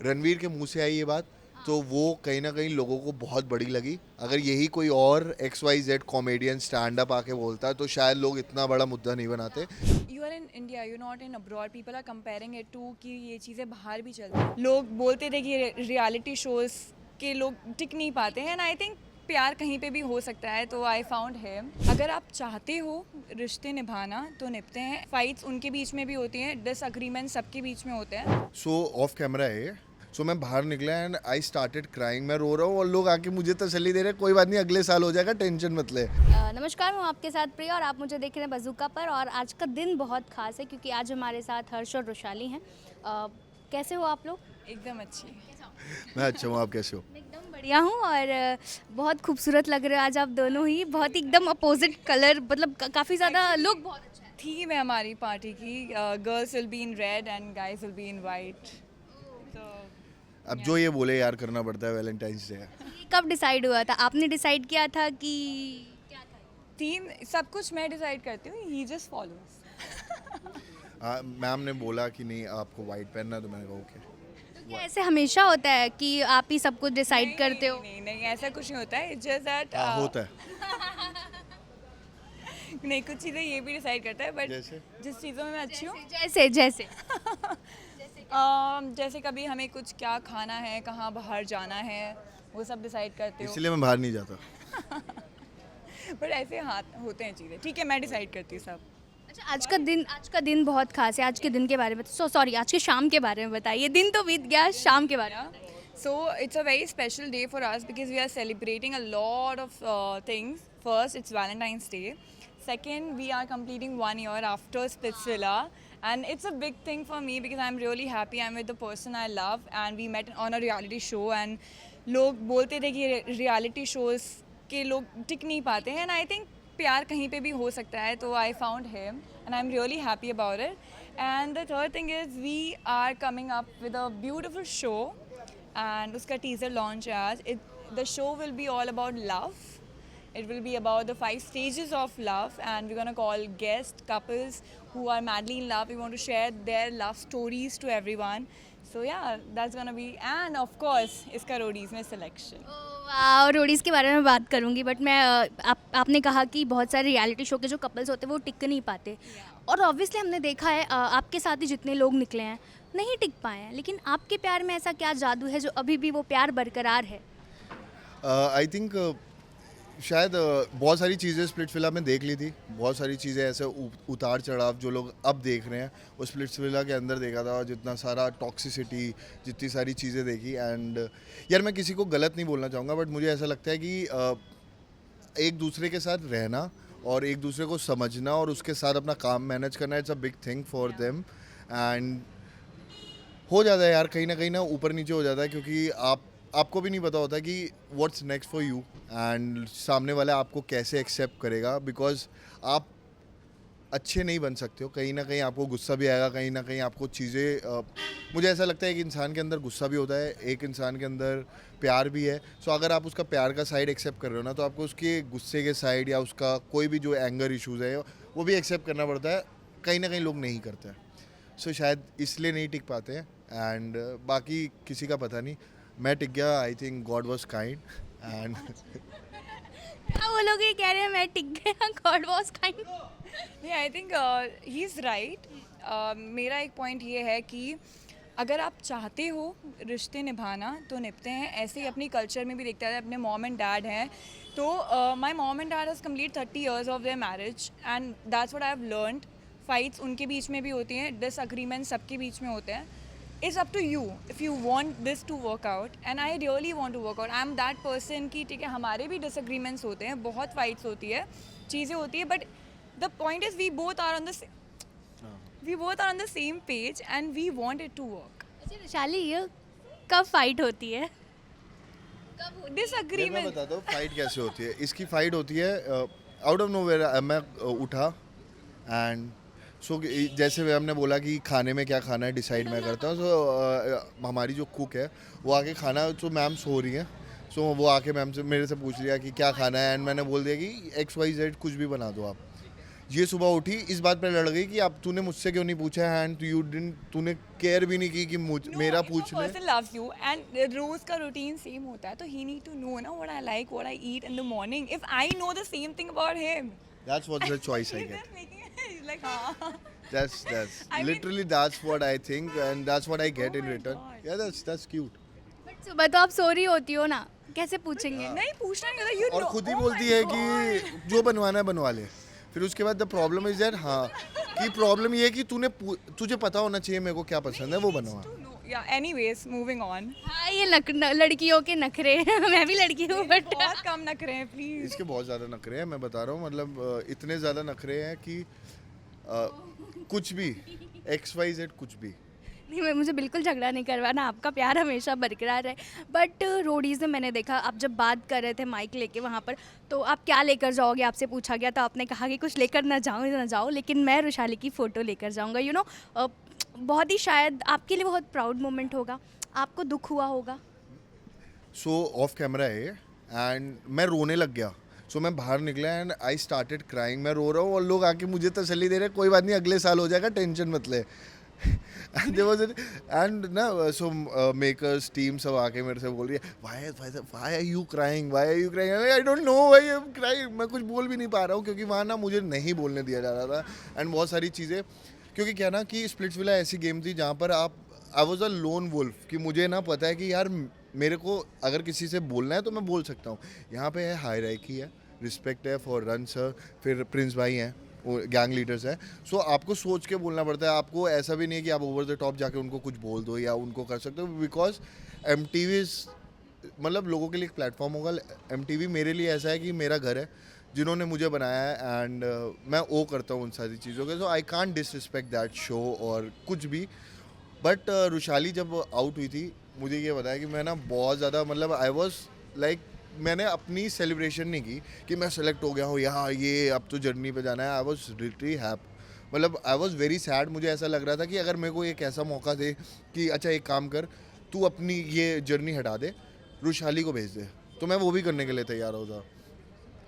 रणवीर के मुंह से आई ये बात तो वो कहीं ना कहीं लोगों को बहुत बड़ी लगी। अगर यही कोई और XYZ कॉमेडियन स्टैंड अप आके बोलता है तो शायद लोग इतना बड़ा मुद्दा नहीं बनाते। You are in India, you not in abroad, people are comparing it to कि ये चीज़ें बाहर भी चलती हैं। लोग बोलते थे कि रियलिटी शोज़ के लोग टिक नहीं पाते हैं, एंड आई थिंक प्यार कहीं पे भी हो सकता है, तो आई फाउंड हिम। अगर आप चाहते हो रिश्ते निभाना तो निभते हैं। फाइट्स उनके बीच में भी होती हैं, डिसएग्रीमेंट सबके बीच में होते हैं। सो ऑफ कैमरा है। सो मैं बाहर निकला एंड आई स्टार्टेड क्राइंग। मैं रो रहा हूँ और लोग आके मुझे तसल्ली दे रहे हैं, कोई बात नहीं अगले साल हो जाएगा, टेंशन मत ले। नमस्कार, मैं आपके साथ प्रिया और आप मुझे देख रहे हैं बज़ूका पर। और आज का दिन बहुत खास है क्योंकि आज हमारे साथ हर्ष और रुशाली हैं। कैसे हो आप लोग? एकदम अच्छी। मैं अच्छा हूँ, आप कैसे हो? मैं एकदम बढ़िया हूँ और बहुत खूबसूरत लग रहे हो आज आप दोनों ही। बहुत ही एकदम अपोजिट कलर, मतलब काफ़ी ज़्यादा लुक बहुत अच्छा है। थीम है हमारी पार्टी की, girls will be in red and guys will be in white. तो अब जो ये बोले यार करना पड़ता है, वैलेंटाइंस डे है। ये कब डिसाइड हुआ था? आपने डिसाइड किया था कि क्या था? थीम सब कुछ मैं डिसाइड करती हूँ, ही जस्ट फॉलोज। मैम ने बोला कि नहीं आपको वाइट पहनना है, तो मैंने कहा ओके। तो क्या ऐसे हमेशा होता है कि आप ही सब कुछ डिसाइड करते हो? नहीं नहीं, ऐसा कुछ नहीं होता है, जस्ट दैट होता है। नहीं, कुछ चीज़ें ये भी डिसाइड करता है, बट जैसे जिस चीज़ों में मैं अच्छी हूँ, जैसे जैसे जैसे कभी हमें कुछ क्या खाना है, कहाँ बाहर जाना है, वो सब डिसाइड करते हो। इसलिए मैं बाहर नहीं जाता। बट ऐसे हाथ होते हैं चीज़ें, ठीक है, मैं डिसाइड करती हूँ सब। अच्छा, आज का दिन बहुत खास है। आज के दिन के बारे में सॉरी, आज के शाम के बारे में बताइए। दिन तो बीत गया, शाम के बारे में। So it's a very special day for us because we are celebrating a lot of things. First, it's Valentine's Day. Second, we are completing 1 year after Splitsvilla. And it's a big thing for me because I'm really happy. I'm with the person I love and we met on a reality show. And लोग बोलते थे कि reality shows के लोग टिक नहीं पाते हैं. And I think प्यार कहीं पे भी हो सकता है, तो I found him and I'm really happy about it. And the third thing is we are coming up with a beautiful show. And उसका teaser launch है आज. The show will be all about love. It will be about the 5 stages of love, and we're gonna call guest couples who are madly in love. We want to share their love stories to everyone. So yeah, that's gonna be, and of course इसका Roadies में selection. वाह, Roadies के बारे में बात करूंगी, but मैं आपने कहा कि बहुत सारे रियलिटी शो के जो कपल्स होते हैं वो टिक नहीं पाते। और ऑब्वियसली हमने देखा है आपके साथ ही जितने लोग निकले हैं नहीं टिक पाए हैं, लेकिन आपके प्यार में ऐसा क्या जादू है जो अभी भी वो प्यार बरकरार है? आई थिंक शायद बहुत सारी चीज़ें स्प्लिट्सविला में देख ली थी। बहुत सारी चीज़ें ऐसे उतार चढ़ाव जो लोग अब देख रहे हैं वो स्प्लिट्सविला के अंदर देखा था। और जितना सारा टॉक्सिसिटी, जितनी सारी चीज़ें देखी। एंड यार मैं किसी को गलत नहीं बोलना चाहूँगा, बट मुझे ऐसा लगता है कि एक दूसरे के साथ रहना और एक दूसरे को समझना और उसके साथ अपना काम मैनेज करना, it's a big thing for them. And हो जाता है यार, कहीं ना ऊपर नीचे हो जाता है, क्योंकि आपको भी नहीं पता होता कि what's next for you and सामने वाला आपको कैसे एक्सेप्ट करेगा। बिकॉज आप अच्छे नहीं बन सकते हो, कहीं ना कहीं आपको गुस्सा भी आएगा, कहीं ना कहीं आपको चीज़ें मुझे ऐसा लगता है कि इंसान के अंदर गुस्सा भी होता है, एक इंसान के अंदर प्यार भी है। सो अगर आप उसका प्यार का साइड एक्सेप्ट कर रहे हो ना, तो आपको उसके गुस्से के साइड या उसका कोई भी जो एंगर इश्यूज़ है वो भी एक्सेप्ट करना पड़ता है। कहीं ना कहीं लोग नहीं करते हैं, सो शायद इसलिए नहीं टिक पाते हैं। एंड बाकी किसी का पता नहीं, मैं टिक गया। I think God was kind and क्या वो लोग ये कह रहे हैं मैं टिक गया, गॉड वाज काइंड? नहीं, I think he is right. मेरा एक पॉइंट ये है कि अगर आप चाहते हो रिश्ते निभाना तो निभते हैं। ऐसे ही अपनी कल्चर में भी देखते हैं, अपने मॉम एंड डैड हैं, तो my mom and dad has complete 30 years of their marriage and that's what I have learned. Fights उनके बीच में भी होती हैं, डिसएग्रीमेंट सबके बीच में होते हैं। It's up to you if you want this to work out, and I really want to work out. I'm that person कि ठीक है हमारे भी disagreements होते हैं, बहुत fights होती है, चीज़ें होती है, but the point is we both are on the same page and we want it to work. अच्छा विशाली, ये कब फाइट होती है? मैं Disagreement. बताता हूँ फाइट कैसे होती है। इसकी फाइट होती है आउट ऑफ नोवेयर। मैं उठा एंड सो जैसे हमने बोला कि खाने में क्या खाना है डिसाइड मैं करता हूँ। सो हमारी जो कुक है वो आके खाना, तो मैम सो रही है, सो वो आके मैम से मेरे से पूछ लिया कि क्या खाना है, एंड मैंने बोल दिया कि XYZ कुछ भी बना दो आप। ये सुबह उठी इस बात पे लड़ गई कि अब तूने मुझसे क्यों नहीं पूछा एंड तूने केयर भी नहीं की कि मेरा पूछ ले. person loves you and रोज का routine same होता है तो he need to know ना what I like, what I eat in the morning. If I know the same thing about him, That's what the choice I he's get. just making he's like हाँ. That's I mean- literally that's what I think and that's what I get in my return. God. Yeah, that's cute. But सुबह तो आप सो रही होती हो ना, कैसे पूछेंगे? नहीं पूछना नहीं होता, you और know. खुद ही Oh बोलती my है God. कि जो बनवाना है बनवा ले. फिर उसके बाद द प्रॉब्लम इज दैट हाँ कि प्रॉब्लम ये है कि तुझे पता होना चाहिए मेरे को क्या पसंद है वो बनवा. To know. Yeah, anyways, moving on. हाँ, ये लड़कियों के नखरे मैं भी लड़की हूँ बट बहुत कम नखरे हैं प्लीज. इसके बहुत ज़्यादा नखरे हैं मैं बता रहा हूँ मतलब इतने ज़्यादा नखरे हैं कि कुछ भी XYZ कुछ भी. नहीं, मैं मुझे बिल्कुल झगड़ा नहीं करवाना, आपका प्यार हमेशा बरकरार है. बट रोडीज़ में मैंने देखा आप जब बात कर रहे थे माइक लेके वहाँ पर, तो आप क्या लेकर जाओगे आपसे पूछा गया तो आपने कहा कि कुछ लेकर ना जाओ लेकिन मैं रुशाली की फ़ोटो लेकर जाऊँगा. बहुत ही शायद आपके लिए बहुत प्राउड मोमेंट होगा, आपको दुख हुआ होगा. सो ऑफ कैमरा है एंड मैं रोने लग गया. सो मैं बाहर निकला एंड आई स्टार्टेड क्राइंग. मैं रो रहा हूँ और लोग आके मुझे तसल्ली दे रहे हैं कोई बात नहीं अगले साल हो जाएगा टेंशन मत ले. एंड ना सो मेकर्स टीम सब आके मेरे से बोल रही है why are you crying I don't know why I am crying. मैं कुछ बोल भी नहीं पा रहा हूँ क्योंकि वहाँ ना मुझे नहीं बोलने दिया जा रहा था एंड बहुत सारी चीज़ें क्योंकि क्या ना कि स्प्लिट्सविला ऐसी गेम थी जहाँ पर I was a lone wolf कि मुझे ना पता है कि यार मेरे को अगर किसी से बोलना है तो मैं बोल सकता हूँ. यहाँ पे है हायरार्की है, रिस्पेक्ट है फॉर रन सर, फिर प्रिंस भाई हैं, वो गैंग लीडर्स हैं. सो आपको सोच के बोलना पड़ता है. आपको ऐसा भी नहीं है कि आप ओवर द टॉप जाके उनको कुछ बोल दो या उनको कर सकते हो बिकॉज MTV मतलब लोगों के लिए एक प्लेटफॉर्म होगा. MTV मेरे लिए ऐसा है कि मेरा घर है जिन्होंने मुझे बनाया है एंड मैं ओ करता हूँ उन सारी चीज़ों के. So I can't disrespect that show और कुछ भी. बट रुशाली जब आउट हुई थी मुझे ये बताया कि मैं ना बहुत ज़्यादा मतलब आई वॉज लाइक मैंने अपनी सेलिब्रेशन नहीं की कि मैं सेलेक्ट हो गया हूँ यहाँ ये अब तो जर्नी पे जाना है. आई वॉज लिटरली मतलब आई वॉज वेरी सैड. मुझे ऐसा लग रहा था कि अगर मेरे को एक ऐसा मौका दे कि अच्छा एक काम कर तू अपनी ये जर्नी हटा दे रुशाली को भेज दे तो मैं वो भी करने के लिए तैयार होता.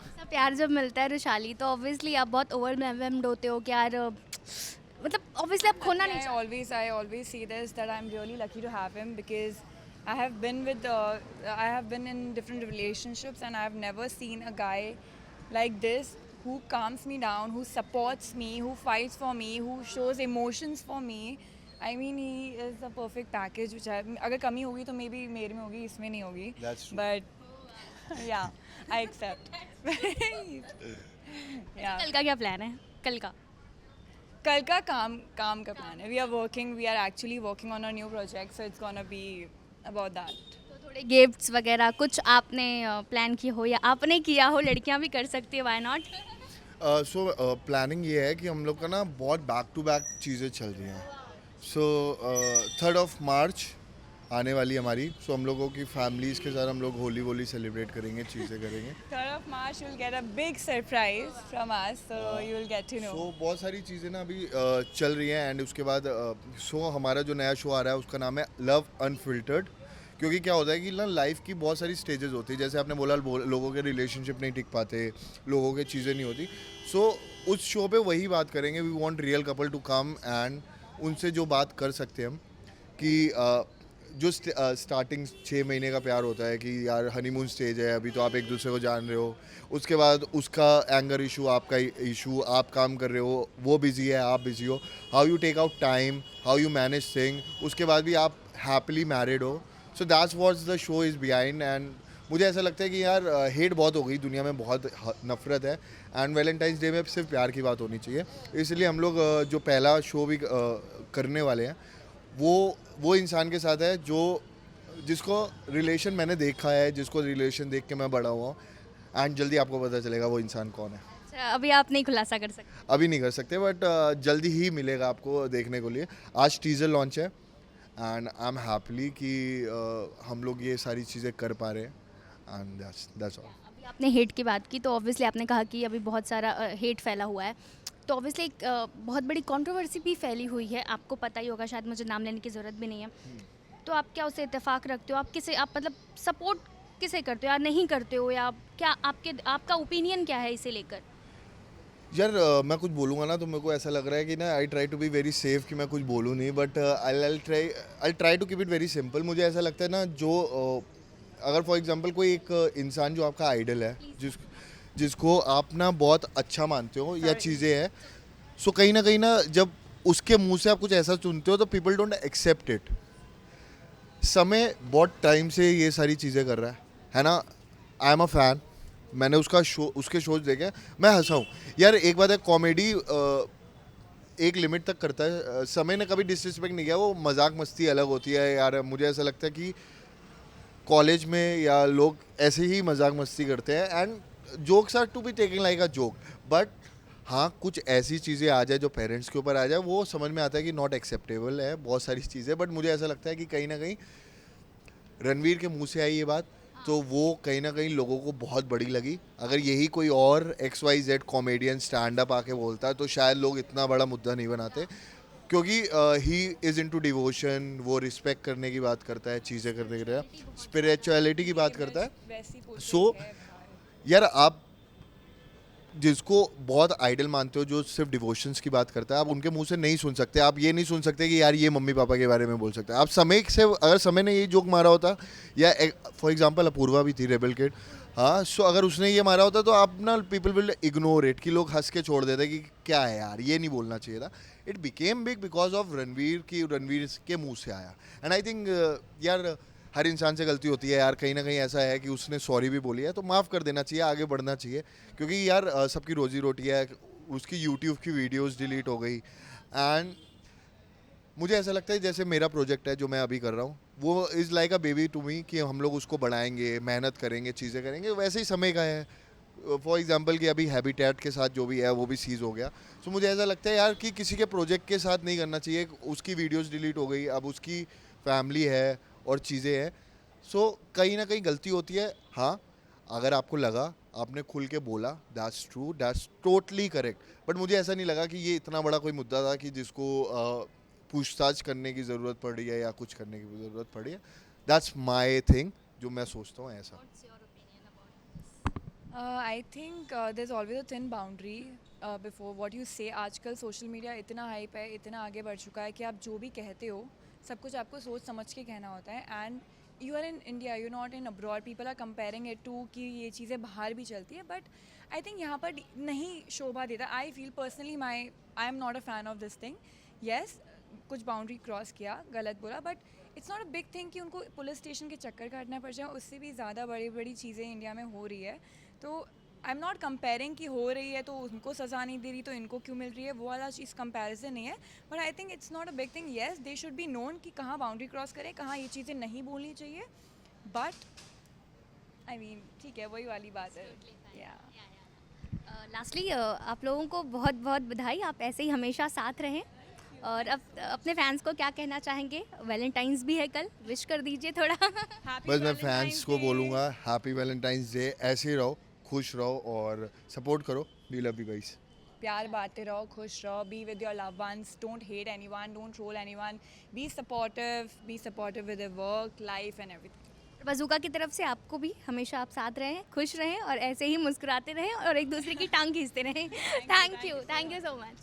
ऐसा प्यार जब मिलता है रुशाली तो ऑब्वियसली आप बहुत ओवरवेल्म्ड होते हो कि यार मतलब ऑब्वियसली आप खोना नहीं चाहते. I always say this that I'm really lucky to have him because I have been in different relationships and I've never seen a guy like this who calms me down, who supports me, who fights for me, who shows emotions for me. I mean he is a perfect package which अगर कमी होगी तो maybe मेरे में होगी इसमें नहीं होगी. That's true. But yeah, I accept. Yeah. कल का क्या प्लान है? कल का काम का प्लान है. We are actually working on a new project, so it's gonna be about that. तो थोड़े गिफ्ट्स वगैरह कुछ आपने प्लान की हो या आपने किया हो, लड़कियां भी कर सकती है, व्हाई नॉट? सो प्लानिंग ये है कि हम लोग का ना बहुत बैक टू बैक चीज़ें चल रही हैं. सो 3rd of March आने वाली हमारी. सो हम लोगों की फैमिलीज़ के साथ हम लोग होली सेलिब्रेट करेंगे, चीज़ें करेंगे. 3rd of March you'll get a big surprise from us, so you'll get to know. सो बहुत सारी चीज़ें ना अभी चल रही हैं एंड उसके बाद हमारा जो नया शो आ रहा है उसका नाम है लव अनफिल्टर्ड. क्योंकि क्या होता है कि ना लाइफ की बहुत सारी स्टेजेस होती है जैसे आपने बोला लोगों के रिलेशनशिप नहीं टिक पाते, लोगों के चीज़ें नहीं होती. सो उस शो पे वही बात करेंगे. We want real couple to come and उनसे जो बात कर सकते हैं हम कि जो स्टार्टिंग 6 महीने का प्यार होता है कि यार हनीमून स्टेज है अभी तो आप एक दूसरे को जान रहे हो. उसके बाद उसका एंगर इशू, आपका इशू, आप काम कर रहे हो, वो बिज़ी है, आप बिज़ी हो. How you take out time, how you manage thing. उसके बाद भी आप हैप्पीली मैरिड हो. So that's what's the show is behind. And मुझे ऐसा लगता है कि यार हेट बहुत हो गई दुनिया में, बहुत नफरत है एंड वैलेंटाइंस डे में सिर्फ प्यार की बात होनी चाहिए. इसलिए हम लोग जो पहला शो भी करने वाले हैं वो इंसान के साथ है जिसको रिलेशन मैंने देखा है, जिसको रिलेशन देख के मैं बड़ा हुआ हूँ एंड जल्दी आपको पता चलेगा वो इंसान कौन है. अच्छा, अभी आप नहीं खुलासा कर सकते? अभी नहीं कर सकते बट जल्दी ही मिलेगा आपको देखने को लिए. आज टीज़र लॉन्च है एंड आई एम हैप्पीली कि हम लोग ये सारी चीज़ें कर पा रहे हैं एंड दैट्स ऑल. अभी आपने हेट की बात की तो ऑब्वियसली आपने कहा कि अभी बहुत सारा हेट फैला हुआ है, तो ऑब्वियसली एक बहुत बड़ी कंट्रोवर्सी भी फैली हुई है, आपको पता ही होगा, शायद मुझे नाम लेने की ज़रूरत भी नहीं है. तो आप क्या उसे इत्तेफाक रखते हो? आप मतलब सपोर्ट किसे करते हो या नहीं करते हो, या क्या आपका ओपिनियन क्या है इसे लेकर? यार मैं कुछ बोलूँगा ना तो मेरे को ऐसा लग रहा है कि ना I try to be very safe कि मैं कुछ बोलूँ नहीं, but I try to keep it very simple. मुझे ऐसा लगता है ना जो अगर फॉर एग्जांपल कोई एक इंसान जो आपका आइडल है, जिसको आप ना बहुत अच्छा मानते हो या चीज़ें हैं, सो कहीं ना जब उसके मुंह से आप कुछ ऐसा सुनते हो तो पीपल डोंट एक्सेप्ट इट. समय बहुत टाइम से ये सारी चीज़ें कर रहा है ना. I am a fan. मैंने उसके शोज देखे, मैं हंसा हूँ यार. एक बात है, कॉमेडी एक लिमिट तक करता है. समय ने कभी डिसरिस्पेक्ट नहीं किया. वो मजाक मस्ती अलग होती है यार. मुझे ऐसा लगता है कि कॉलेज में या लोग ऐसे ही मजाक मस्ती करते हैं and jokes are to be taking like a joke. But हाँ, कुछ ऐसी चीज़ें आ जाए जो पेरेंट्स के ऊपर आ जाए, वो समझ में आता है कि नॉट एक्सेप्टेबल है बहुत सारी चीज़ें. बट मुझे ऐसा लगता है कि कहीं ना कहीं रणवीर के मुंह से आई ये बात, तो वो कहीं ना कहीं लोगों को बहुत बड़ी लगी. अगर यही कोई और XYZ कॉमेडियन स्टैंड अप आके बोलता है तो शायद लोग इतना बड़ा मुद्दा नहीं बनाते, क्योंकि ही इज़ इनटू डिवोशन. वो रिस्पेक्ट करने की बात करता है, चीज़ें करने की, स्पिरिचुअलिटी की बात करता है. वैसी पोस्ट सो यार, आप जिसको बहुत आइडल मानते हो, जो सिर्फ डिवोशंस की बात करता है, आप उनके मुंह से नहीं सुन सकते. आप ये नहीं सुन सकते कि यार ये मम्मी पापा के बारे में बोल सकते हैं. आप समय से, अगर समय ने ये जोक मारा होता, या फॉर एग्जांपल अपूर्वा भी थी, रेबल किड, हाँ, सो अगर उसने ये मारा होता तो आप ना पीपल विल इग्नोर इट, कि लोग हंस के छोड़ देते कि क्या है यार, ये नहीं बोलना चाहिए था. It became big because of Ranveer के मुँह से आया. एंड आई थिंक यार, हर इंसान से गलती होती है यार. कहीं ना कहीं ऐसा है कि उसने सॉरी भी बोली है तो माफ़ कर देना चाहिए, आगे बढ़ना चाहिए. क्योंकि यार सबकी रोजी रोटी है. उसकी यूट्यूब की वीडियोस डिलीट हो गई. एंड मुझे ऐसा लगता है जैसे मेरा प्रोजेक्ट है जो मैं अभी कर रहा हूँ, वो is like a baby to me, कि हम लोग उसको बढ़ाएंगे, मेहनत करेंगे, चीज़ें करेंगे. वैसे ही समय का है. फॉर एग्जांपल कि अभी हैबिटेट के साथ जो भी है वो भी सीज हो गया. सो मुझे ऐसा लगता है यार कि किसी के प्रोजेक्ट के साथ नहीं करना चाहिए. उसकी वीडियोस डिलीट हो गई, अब उसकी फैमिली है और चीज़ें हैं. सो कहीं ना कहीं गलती होती है. हाँ, अगर आपको लगा, आपने खुल के बोला, that's true, that's totally correct. But मुझे ऐसा नहीं लगा कि ये इतना बड़ा कोई मुद्दा था कि जिसको पूछताछ करने की ज़रूरत पड़ी है या कुछ करने की ज़रूरत पड़ी है. दैट्स माई थिंग, जो मैं सोचता हूँ ऐसा. I think there's always a thin boundary before what you say. आजकल सोशल मीडिया इतना हाइप है, इतना आगे बढ़ चुका है कि आप जो भी कहते हो सब कुछ आपको सोच समझ के कहना होता है. And you are in India, you not in abroad. People are comparing it to कि ये चीज़ें बाहर भी चलती है, बट आई थिंक यहाँ पर नहीं शोभा देता. I feel personally I am not a fan of this thing. Yes, कुछ बाउंड्री क्रॉस किया, गलत बोला, but it's not a big thing कि उनको पुलिस स्टेशन के चक्कर काटना पड़ जाए. उससे भी ज़्यादा बड़ी बड़ी चीज़ें इंडिया में हो रही है. तो आई एम नॉट कंपेयरिंग कि हो रही है तो उनको सज़ा नहीं दे रही तो इनको क्यों मिल रही है, वो वाला चीज़ कंपैरिजन नहीं है. But I think it's not a big thing. Yes, they should be known कि कहाँ बाउंड्री क्रॉस करें, कहाँ ये चीज़ें नहीं बोलनी चाहिए. बट आई मीन ठीक है, वही वाली बात है. या लास्टली आप लोगों को बहुत बहुत बधाई. आप ऐसे ही हमेशा साथ रहें. और अब अपने फैंस को क्या कहना चाहेंगे? वैलेंटाइंस भी है कल, विश कर दीजिए थोड़ा. बस मैं फैंस को बोलूँगा, हैप्पी वैलेंटाइंस डे. ऐसे ही रहो, खुश रहो और सपोर्ट करो. We love you guys. प्यार बांटते रहो, खुश रहो. Be with your love once, don't hate anyone, don't troll anyone. Be supportive with your work, life and everything. बजूका की तरफ से आपको भी हमेशा आप साथ रहें, खुश रहें और ऐसे ही मुस्कुराते रहें और एक दूसरे की टांग खींचते रहें. Thank you so much.